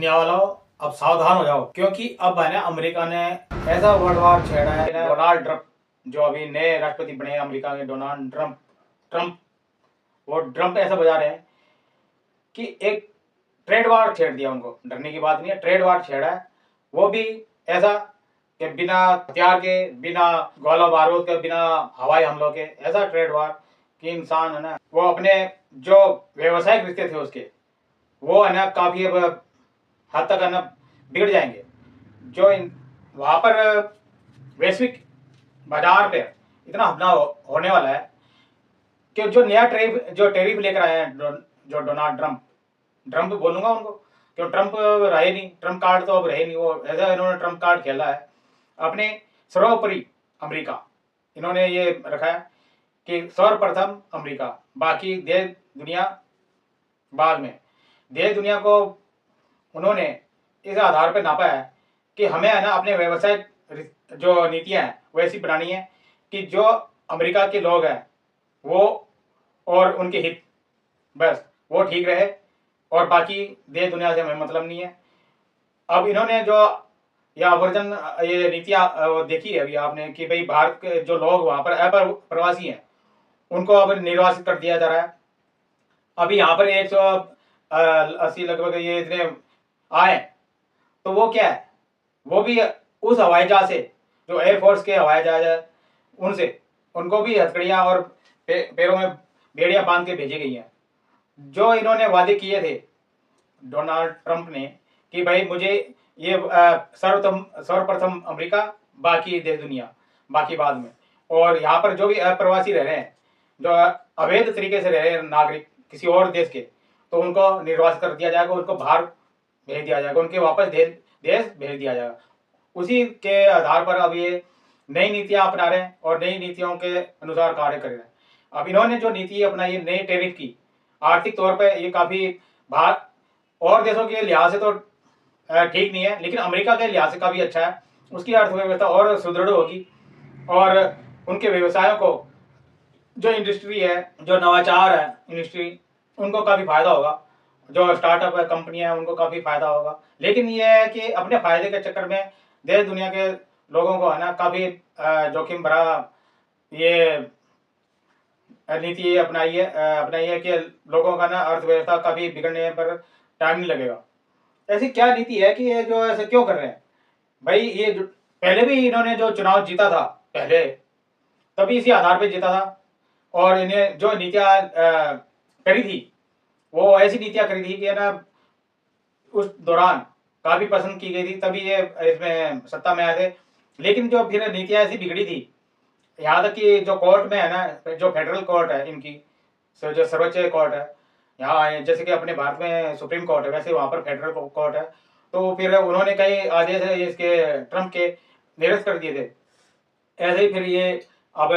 दुनिया वालों, अब सावधान हो जाओ, क्योंकि अब है ना अमेरिका ने ऐसा वर्ल्ड वॉर छेड़ा है। डोनाल्ड ट्रंप जो अभी नए राष्ट्रपति बने हैं अमेरिका के, डोनाल्ड ट्रंप ट्रंप वो ट्रंप ऐसा बजा रहे हैं कि एक ट्रेड वार छेड़ दिया। उनको डरने की बात नहीं है, ट्रेड वार छेड़ा है। वो भी ऐसा कि बिना हथियार के, बिना गोला बारूद के, बिना हवाई हमलों के, ऐसा ट्रेड वार कि इंसान है ना वो अपने जो व्यवसायिक रिश्ते थे उसके, वो है ना काफी अब हद तक है ना बिगड़ जाएंगे। जो वहां पर वैश्विक बाजार पे इतना हमला होने वाला है कि जो नया टैरिफ लेकर आए हैं जो डोनाल्ड ट्रंप ट्रंप बोलूंगा उनको, क्यों ट्रंप रहे नहीं, ट्रंप कार्ड तो अब रहे नहीं। वो ऐसा इन्होंने ट्रंप कार्ड खेला है अपने सर्वोपरि अमेरिका। इन्होंने ये रखा है कि सर्वप्रथम अमेरिका, बाकी देश दुनिया बाद में। देश दुनिया को उन्होंने इस आधार पर नापा है कि हमें है ना अपने व्यवसाय जो नीतियां हैं वैसी बनानी है कि जो अमेरिका के लोग हैं वो और उनके हित, बस वो ठीक रहे, और बाकी देश दुनिया से हमें मतलब नहीं है। अब इन्होंने जो या वर्जन ये नीतियां देखी है अभी आपने कि भाई भारत के जो लोग वहां पर अप्रवासी हैं उनको अब निर्वासित कर दिया जा रहा है। अभी यहाँ पर 180 लगभग ये इतने आए, तो वो क्या है, वो भी उस हवाई जहाज से जो एयरफोर्स के हवाई जहाज है उनसे, उनको भी हथकड़ियाँ और पैरों में बेड़ियाँ बांध के भेजी गई हैं। जो इन्होंने वादे किए थे डोनाल्ड ट्रंप ने कि भाई मुझे ये सर्वप्रथम अमेरिका, बाकी देश दुनिया, बाकी बाद में। और यहाँ पर जो भी अप्रवासी रह रहे हैं, जो अवैध तरीके से रह रहे हैं नागरिक किसी और देश के, तो उनको निर्वासित कर दिया जाएगा, उनको बाहर भेज दिया जाएगा, उनके वापस देश भेज दिया जाएगा। उसी के आधार पर अब ये नई नीतियां अपना रहे हैं और नई नीतियों के अनुसार कार्य कर रहे हैं। अब इन्होंने जो नीति अपनाई नई टैरिफ की, आर्थिक तौर पर ये काफी भारत और देशों के लिहाज से तो ठीक नहीं है, लेकिन अमेरिका के लिहाज से काफी अच्छा है। उसकी अर्थव्यवस्था और सुदृढ़ होगी और उनके व्यवसायों को, जो इंडस्ट्री है, जो नवाचार है इंडस्ट्री, उनको काफी फायदा होगा। जो स्टार्टअप है, कंपनियां हैं, उनको काफी फायदा होगा। लेकिन ये है कि अपने फायदे के चक्कर में देश दुनिया के लोगों को है ना काफी जोखिम भरा ये नीति अपनाई है कि लोगों का ना अर्थव्यवस्था काफी बिगड़ने पर टाइम नहीं लगेगा। ऐसी क्या नीति है कि ये जो ऐसे क्यों कर रहे हैं भाई? ये पहले भी इन्होंने जो चुनाव जीता था पहले, तभी इसी आधार पर जीता था। और इन्हें जो नीतियां करी थी वो ऐसी नीतियां करी थी कि ना उस दौरान काफी पसंद की गई थी, तभी ये इसमें सत्ता में आए थे। लेकिन जो फिर नीतियां ऐसी बिगड़ी थी, यहाँ तक कि जो कोर्ट में है ना, जो फेडरल कोर्ट है इनकी, जो सर्वोच्च कोर्ट है यहाँ, जैसे कि अपने भारत में सुप्रीम कोर्ट है, वैसे वहां पर फेडरल कोर्ट है। तो फिर उन्होंने कई आदेश इसके ट्रंप के निरस्त कर दिए थे। ऐसे ही फिर ये अब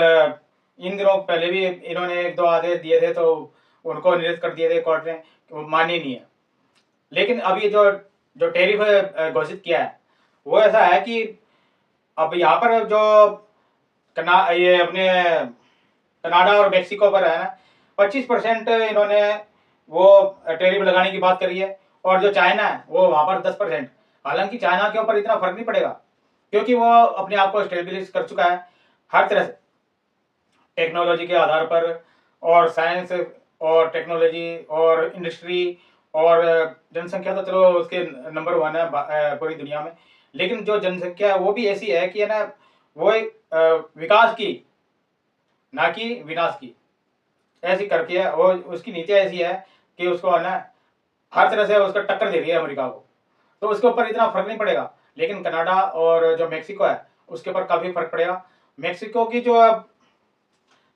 इन दिनों पहले भी इन्होंने एक दो आदेश दिए थे, तो उनको निरस्त कर दिए थे कोर्ट ने, वो माने नहीं है। लेकिन अब ये जो जो टैरिफ घोषित किया है वो ऐसा है कि अब यहाँ पर जो ये अपने कनाडा और मेक्सिको पर है ना 25% इन्होंने वो टैरिफ लगाने की बात करी है, और जो चाइना है वो वहां पर 10%। हालांकि चाइना के ऊपर इतना फर्क नहीं पड़ेगा क्योंकि वो अपने आप को स्टेबलिश कर चुका है हर तरह से, टेक्नोलॉजी के आधार पर, और साइंस और टेक्नोलॉजी और इंडस्ट्री और जनसंख्या तो चलो उसके नंबर 1 है पूरी दुनिया में। लेकिन जो जनसंख्या है वो भी ऐसी है कि है ना वो विकास की, ना कि विनाश की, ऐसी करके है। वो उसकी नीतियाँ ऐसी है कि उसको है ना हर तरह से उसका टक्कर दे रही है अमेरिका को, तो उसके ऊपर इतना फर्क नहीं पड़ेगा। लेकिन कनाडा और जो मेक्सिको है उसके ऊपर काफी फर्क पड़ेगा। मेक्सिको की जो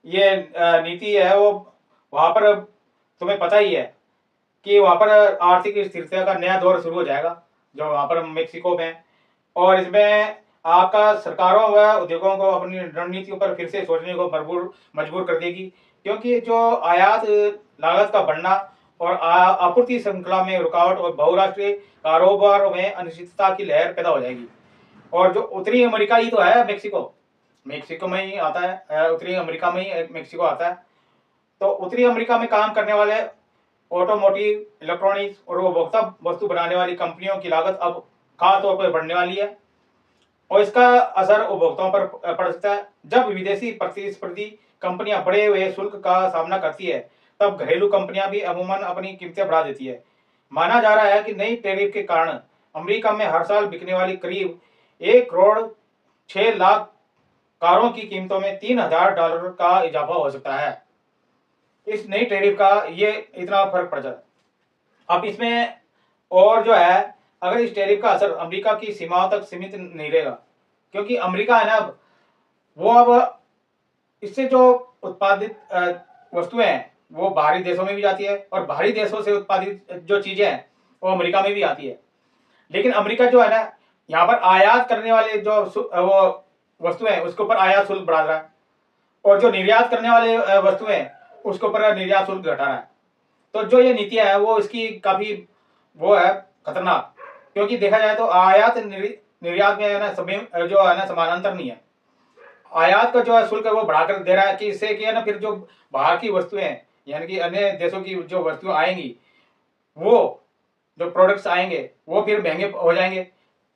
ये नीति है वो वहां पर तुम्हें पता ही है कि वहां पर आर्थिक स्थिरता का नया दौर शुरू हो जाएगा जो वहां पर मेक्सिको में। और इसमें आपका सरकारों व उद्योगों को अपनी रणनीतियों पर फिर से सोचने को मजबूर कर देगी, क्योंकि जो आयात लागत का बढ़ना और आपूर्ति श्रृंखला में रुकावट और बहुराष्ट्रीय कारोबार में अनिश्चितता की लहर पैदा हो जाएगी। और जो उत्तरी अमेरिका ही तो है मेक्सिको, मेक्सिको में ही आता है, उत्तरी अमेरिका में ही मेक्सिको आता है। तो उत्तरी अमेरिका में काम करने वाले ऑटोमोटिव, इलेक्ट्रॉनिक्स और उपभोक्ता वस्तु बनाने वाली कंपनियों की लागत अब खास तौर पर बढ़ने वाली है और इसका असर उपभोक्ताओं पर पड़ सकता है। जब विदेशी प्रतिस्पर्धी कंपनियां बढ़े हुए शुल्क का सामना करती है, तब घरेलू कंपनियां भी अमूमन अपनी कीमतें बढ़ा देती है। माना जा रहा है कि नई टैरिफ के कारण अमेरिका में हर साल बिकने वाली करीब 1,06,00,000 कारों की कीमतों में $3,000 का इजाफा हो सकता है। इस नई टैरिफ का ये इतना फर्क पड़ जाता है। अब इसमें और जो है, अगर इस टैरिफ का असर अमेरिका की सीमाओं तक सीमित नहीं रहेगा, क्योंकि अमेरिका है ना, अब इससे जो उत्पादित वस्तुएं हैं वो बाहरी देशों में भी जाती है और बाहरी देशों से उत्पादित जो चीजें हैं वो अमेरिका में भी आती है। लेकिन अमेरिका जो है ना, यहाँ पर आयात करने वाले जो वो वस्तुएं हैं उसके ऊपर आयात शुल्क बढ़ा रहा है और जो निर्यात करने वाले वस्तुएं हैं उसके ऊपर निर्यात शुल्क घटा रहा है। तो जो ये नीतियां है वो इसकी काफी वो है खतरनाक, क्योंकि देखा जाए तो आयात निर्यात में है ना जो है ना समानांतर नहीं है। आयात का जो है शुल्क है वो बढ़ाकर दे रहा है कि इससे कि है ना फिर जो बाहर की वस्तुएं हैं यानी कि अन्य देशों की जो वस्तुएं आएंगी, वो जो प्रोडक्ट्स आएंगे वो फिर महंगे हो जाएंगे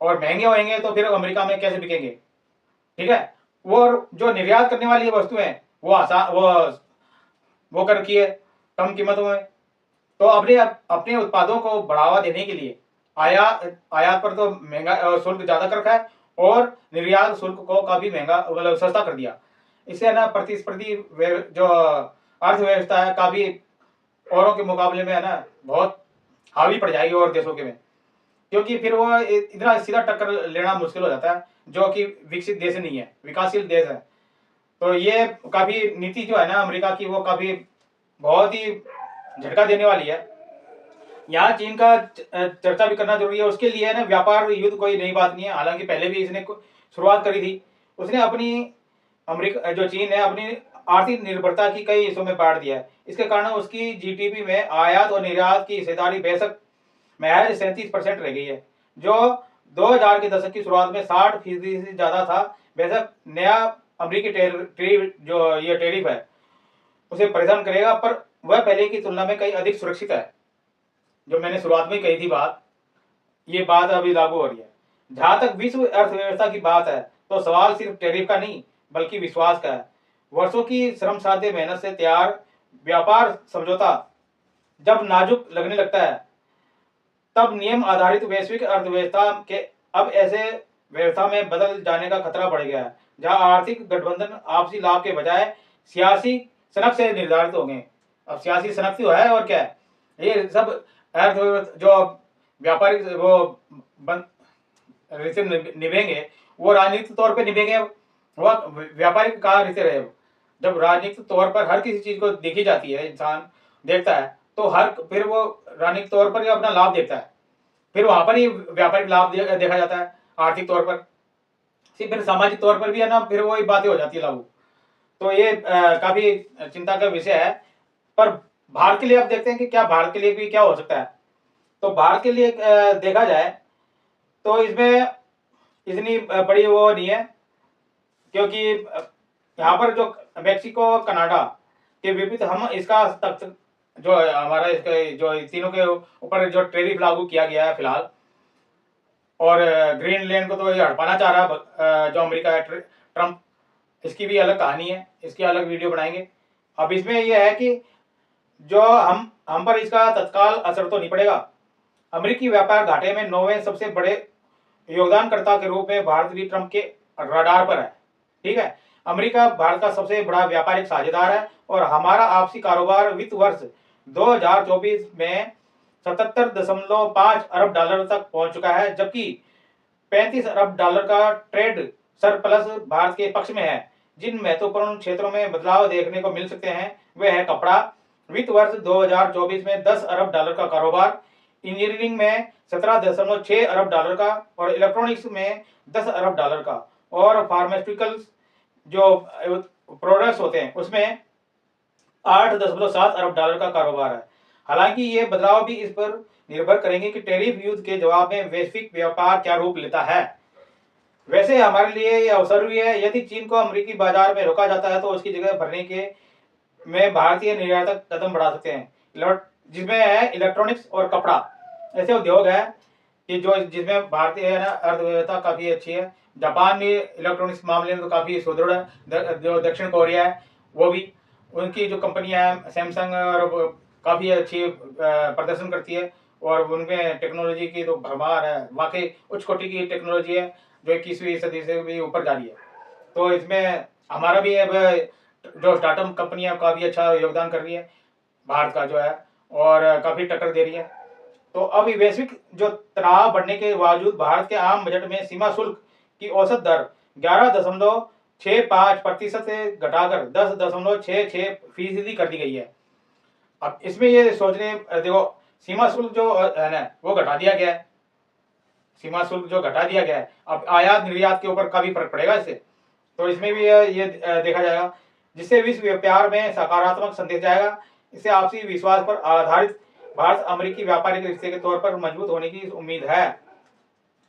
और महंगे होंगे तो फिर अमेरिका में कैसे बिकेंगे, ठीक है। और जो निर्यात करने वाली वस्तुएं हैं वो आसान वो कर रखी है कम कीमतों में। तो अपने अपने उत्पादों को बढ़ावा देने के लिए आयात पर तो महंगा शुल्क ज्यादा कर रखा है और निर्यात शुल्क को काफी महंगा मतलब सस्ता कर दिया। इससे ना प्रतिस्पर्धी जो अर्थव्यवस्था है काफी औरों के मुकाबले में है ना बहुत हावी पड़ जाएगी और देशों के में, क्योंकि फिर वो इतना सीधा टक्कर लेना मुश्किल हो जाता है जो कि विकसित देश नहीं है, विकासशील देश है। तो ये काफी नीति जो है ना अमेरिका की वो काफी बहुत ही झटका देने वाली है। यहाँ चीन का चर्चा भी करना जरूरी है। उसके लिए ना व्यापार युद्ध कोई नई बात नहीं है, हालांकि पहले भी इसने शुरुआत करी थी। उसने अपनी अमेरिका जो चीन है अपनी आर्थिक निर्भरता की कई हिस्सों में बांट दिया है। इसके कारण उसकी जीडीपी में आयात और निर्यात की हिस्सेदारी बेशक महज 37% रह गई है, जो 2000 के दशक की शुरुआत में 60% से ज्यादा था। बेशक नया अमेरिकी जो ये टैरिफ है उसे परेशान करेगा, पर वह पहले की तुलना में कहीं अधिक सुरक्षित है। जो मैंने शुरुआत में कही थी बात, ये बात अभी लागू हो रही है। जहां तक विश्व अर्थव्यवस्था की बात है तो सवाल सिर्फ टैरिफ का नहीं बल्कि विश्वास का है। वर्षों की श्रम साध्य मेहनत से तैयार व्यापार समझौता जब नाजुक लगने लगता है, तब नियम आधारित वैश्विक अर्थव्यवस्था के अब ऐसे व्यवस्था में बदल जाने का खतरा बढ़ गया है, जहां आर्थिक गठबंधन आपसी लाभ के बजाय सियासी सनक से निर्धारित हो गए। अब सियासी सनक तो है और क्या है, ये सब अर्थव्यवस्था जो व्यापारिक वो रिश्ते निभेंगे वो राजनीतिक तौर पे निभेंगे, वो व्यापारिक कहा रिश्ते रहे। जब राजनीतिक तौर पर हर किसी चीज को देखी जाती है, इंसान देखता है तो फिर वो राजनीतिक तौर पर ही अपना लाभ देखता है, फिर वहां पर ही व्यापारिक लाभ देखा जाता है आर्थिक तौर पर। फिर सामाजिक तौर पर भी है ना फिर वही बातें हो जाती है लागू। तो ये काफी चिंता का विषय है। पर भारत के लिए अब देखते हैं कि क्या भारत के लिए भी क्या हो सकता है। तो भारत के लिए देखा जाए तो इसमें इतनी बड़ी वो नहीं है, क्योंकि यहाँ पर जो मेक्सिको कनाडा के विपरीत हम इसका जो हमारा इसका जो तीनों के ऊपर जो टैरिफ लागू किया गया है फिलहाल, और ग्रीनलैंड को तो ये हड़पाना चाह रहा है जो अमेरिका है ट्रम्प। इसकी भी अलग कहानी है, इसकी अलग वीडियो बनाएंगे। अब इसमें यह है कि जो हम पर इसका तत्काल असर तो नहीं पड़ेगा। अमेरिकी व्यापार घाटे में 9वें सबसे बड़े योगदानकर्ता के रूप में भारत भी ट्रम्प के रडार पर है, ठीक है। अमेरिका भारत का सबसे बड़ा व्यापारिक साझेदार है और हमारा आपसी कारोबार वित्त वर्ष 2024 में 77.5 अरब डॉलर तक पहुंच चुका है, जबकि 35 अरब डॉलर का ट्रेड सरप्लस भारत के पक्ष में है। जिन महत्वपूर्ण क्षेत्रों में बदलाव देखने को मिल सकते हैं वे है कपड़ा, वित्त वर्ष 2024 में 10 अरब डॉलर का कारोबार, इंजीनियरिंग में 17.6 अरब डॉलर का और इलेक्ट्रॉनिक्स में 10 अरब डॉलर का, और फार्मास्यूटिकल्स जो प्रोडक्ट्स होते हैं उसमें 8.7 अरब डॉलर का कारोबार है। हालांकि ये बदलाव भी इस पर निर्भर करेंगे कि टैरिफ युद्ध के जवाब में वैश्विक व्यापार क्या रूप लेता है। वैसे हमारे लिए ये अवसर भी है। यदि चीन को अमेरिकी बाजार में रोका जाता है तो उसकी जगह भरने के में भारतीय निर्यातक कदम बढ़ा सकते हैं। जिसमें है इलेक्ट्रॉनिक्स और कपड़ा, ऐसे उद्योग है कि जो जिसमें भारतीय है ना अर्थव्यवस्था काफ़ी अच्छी है। जापान भी इलेक्ट्रॉनिक्स मामले में तो काफ़ी सुदृढ़ है। जो दक्षिण कोरिया है वो भी, उनकी जो कंपनियां हैं सैमसंग और काफ़ी अच्छी प्रदर्शन करती है और उनमें टेक्नोलॉजी की तो भरमार है, वाकई उच्च कोटि की टेक्नोलॉजी है जो 21वीं सदी से भी ऊपर जा रही है। तो इसमें हमारा भी अब जो स्टार्टअप कंपनियां काफ़ी अच्छा योगदान कर रही है भारत का जो है, और काफ़ी टक्कर दे रही है। तो अब वैश्विक जो तनाव बढ़ने के बावजूद भारत के आम बजट में सीमा शुल्क की औसत दर 11.65% से घटाकर 10.66% कर दी गई है। अब इसमें ये सोचने देखो, सीमा शुल्क जो है ना वो घटा दिया गया है। सीमा शुल्क जो घटा दिया गया है, अब आयात निर्यात के ऊपर काफी फर्क पड़ेगा इससे। तो इसमें भी ये देखा जाएगा, जिससे विश्व व्यापार में सकारात्मक संदेश जाएगा। इससे आपसी विश्वास पर आधारित भारत अमेरिकी व्यापारिक रिश्ते के तौर पर मजबूत होने की उम्मीद है।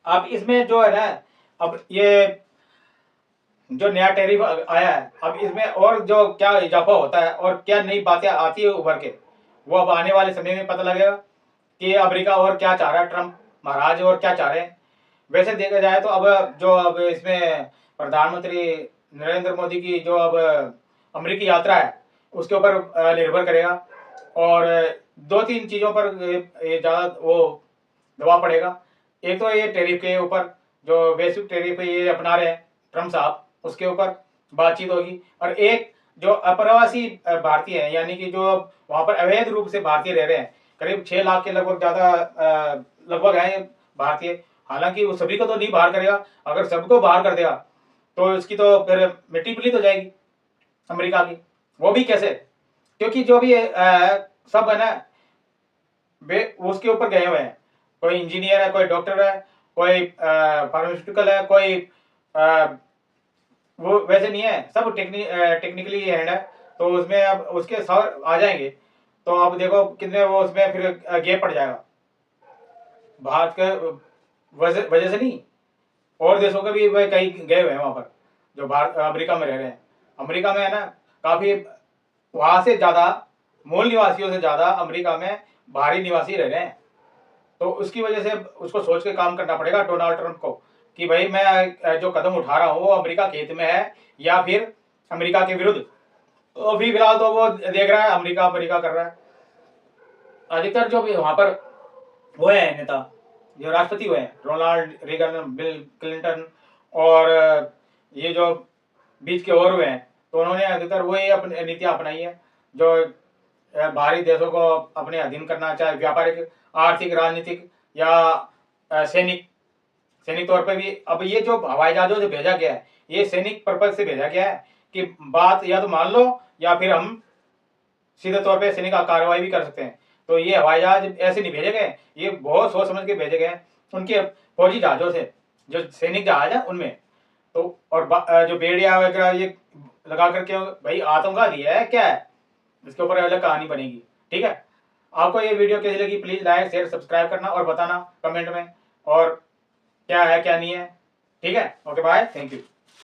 अब इसमें जो है ना, अब ये जो नया टैरिफ आया है, अब इसमें और जो क्या इजाफा होता है और क्या नई बातें आती है उभर के, वो अब आने वाले समय में पता लगेगा कि अमेरिका और क्या चाह रहा है, ट्रम्प महाराज और क्या चाह रहे हैं। वैसे देखा जाए तो अब इसमें प्रधानमंत्री नरेंद्र मोदी की जो अब अमेरिकी यात्रा है उसके ऊपर निर्भर करेगा, और दो तीन चीज़ों पर ये ज़्यादा वो दबाव पड़ेगा। एक तो ये टैरिफ के ऊपर, जो वैश्विक टैरिफ ये अपना रहे हैं ट्रम्प साहब, उसके ऊपर बातचीत होगी। और एक जो अप्रवासी भारतीय हैं, यानी कि जो वहाँ पर अवैध रूप से भारतीय रह रहे हैं, करीब 6 लाख के लगभग ज़्यादा लगभग हैं भारतीय। हालांकि वो सभी को तो नहीं बाहर करेगा, अगर सबको बाहर कर देगा तो इसकी तो फिर मिट्टी पिली तो जाएगी अमेरिका की। वो भी कैसे, क्योंकि जो भी सब है ना वे उसके ऊपर गए हुए हैं। कोई इंजीनियर है, कोई डॉक्टर है, कोई फार्मास्यूटिकल है, कोई वो वैसे नहीं है, सब टेक्निकली हैंड है। तो उसमें अब उसके सर आ जाएंगे तो अब देखो कितने वो उसमें फिर गैप पड़ जाएगा। भारत के वजह से नहीं, और देशों के भी वह कई गए हुए हैं वहाँ पर जो भारत अमेरिका में रह रहे हैं। अमेरिका में है ना काफ़ी, वहाँ से ज़्यादा मूल निवासियों से ज़्यादा अमेरिका में बाहरी निवासी रह रहे हैं। तो उसकी वजह से उसको सोच के काम करना पड़ेगा डोनाल्ड ट्रंप को कि भाई मैं जो कदम उठा रहा हूँ वो अमेरिका के हित में है या फिर अमेरिका के विरुद्ध। तो अभी फिलहाल तो वो देख रहा है अमेरिका अमेरिका कर रहा है। अधिकतर जो भी वहाँ पर वो है नेता, जो राष्ट्रपति हुए हैं, रोनाल्ड रेगन, बिल क्लिंटन, और ये जो बीच के और हुए हैं, तो उन्होंने अधिकतर वही अपनी नीतियाँ अपनाई है जो बाहरी देशों को अपने अधीन करना, चाहे व्यापारिक, आर्थिक, राजनीतिक या सैनिक सैनिक तौर पे भी। अब ये जो हवाई जहाजों से भेजा गया है ये सैनिक पर्पज से भेजा गया है कि बात या तो मान लो या फिर हम सीधे तौर पे सैनिक कार्रवाई भी कर सकते हैं। तो ये हवाई जहाज ऐसे नहीं भेजे गए, ये बहुत सोच समझ के भेजे गए हैं उनके फौजी जहाजों से, जो सैनिक जहाज है उनमें। तो और जो बेड़िया वगैरह ये लगा करके भाई आतंकवादी है क्या है, इसके ऊपर अलग कहानी बनेगी। ठीक है, आपको ये वीडियो कैसी लगी प्लीज़ लाइक शेयर सब्सक्राइब करना और बताना कमेंट में, और क्या है क्या नहीं है। ठीक है, ओके बाय, थैंक यू।